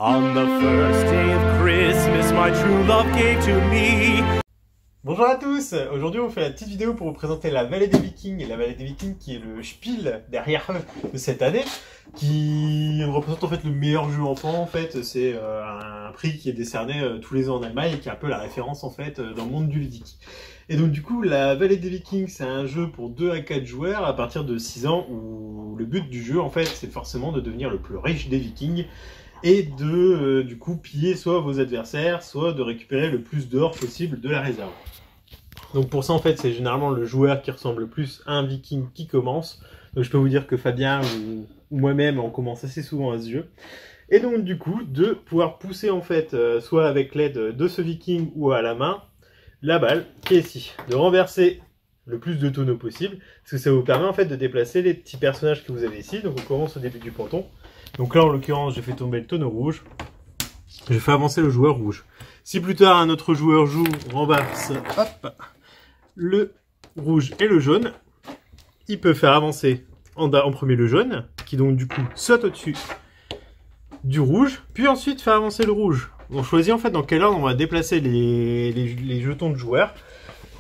On the first day of Christmas, my true love gave to me. Bonjour à tous. Aujourd'hui on fait la petite vidéo pour vous présenter la Vallée des Vikings. Et la Vallée des Vikings qui est le spiel derrière de cette année, qui représente en fait le meilleur jeu enfant en fait. C'est un prix qui est décerné tous les ans en Allemagne et qui est un peu la référence en fait dans le monde du ludique. Et donc du coup la Vallée des Vikings c'est un jeu pour 2 à 4 joueurs à partir de 6 ans où le but du jeu en fait c'est forcément de devenir le plus riche des Vikings et de du coup piller soit vos adversaires, soit de récupérer le plus d'or possible de la réserve. Donc pour ça en fait c'est généralement le joueur qui ressemble le plus à un viking qui commence. Donc je peux vous dire que Fabien ou moi-même on commence assez souvent à ce jeu. Et donc du coup de pouvoir pousser en fait soit avec l'aide de ce viking ou à la main la balle qui est ici. De renverser le plus de tonneaux possible parce que ça vous permet en fait de déplacer les petits personnages que vous avez ici. Donc on commence au début du ponton. Donc là en l'occurrence j'ai fait tomber le tonneau rouge. Je fais avancer le joueur rouge. Si plus tard un autre joueur joue, on renverse hop, le rouge et le jaune, il peut faire avancer en premier le jaune, qui donc du coup saute au-dessus du rouge, puis ensuite faire avancer le rouge. On choisit en fait dans quel ordre on va déplacer les jetons de joueurs,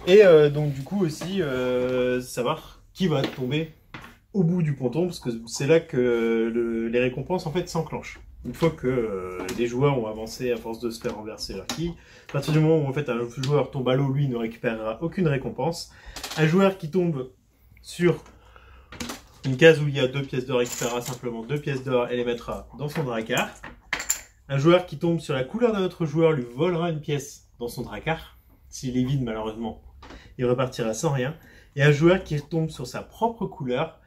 et donc du coup aussi savoir qui va tomber au bout du ponton, parce que c'est là que les récompenses en fait s'enclenchent. Une fois que les joueurs ont avancé à force de se faire renverser leur quille, à partir du moment où en fait un joueur tombe à l'eau, lui ne récupérera aucune récompense. Un joueur qui tombe sur une case où il y a 2 pièces d'or récupérera simplement 2 pièces d'or et les mettra dans son dracard. Un joueur qui tombe sur la couleur d'un autre joueur lui volera une pièce dans son dracard. S'il est vide malheureusement, il repartira sans rien. Et un joueur qui tombe sur sa propre couleur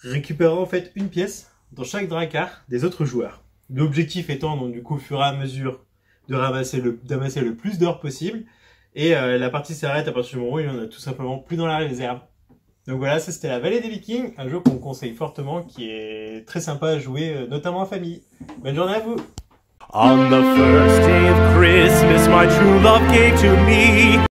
récupérera en fait une pièce dans chaque dracard des autres joueurs. L'objectif étant donc du coup au fur et à mesure de d'amasser le plus d'or possible, et la partie s'arrête à partir du moment où il n'y en a tout simplement plus dans la réserve. Donc voilà, ça c'était la Vallée des Vikings, un jeu qu'on conseille fortement, qui est très sympa à jouer, notamment en famille. Bonne journée à vous. On the first day of Christmas, my true love gave to me.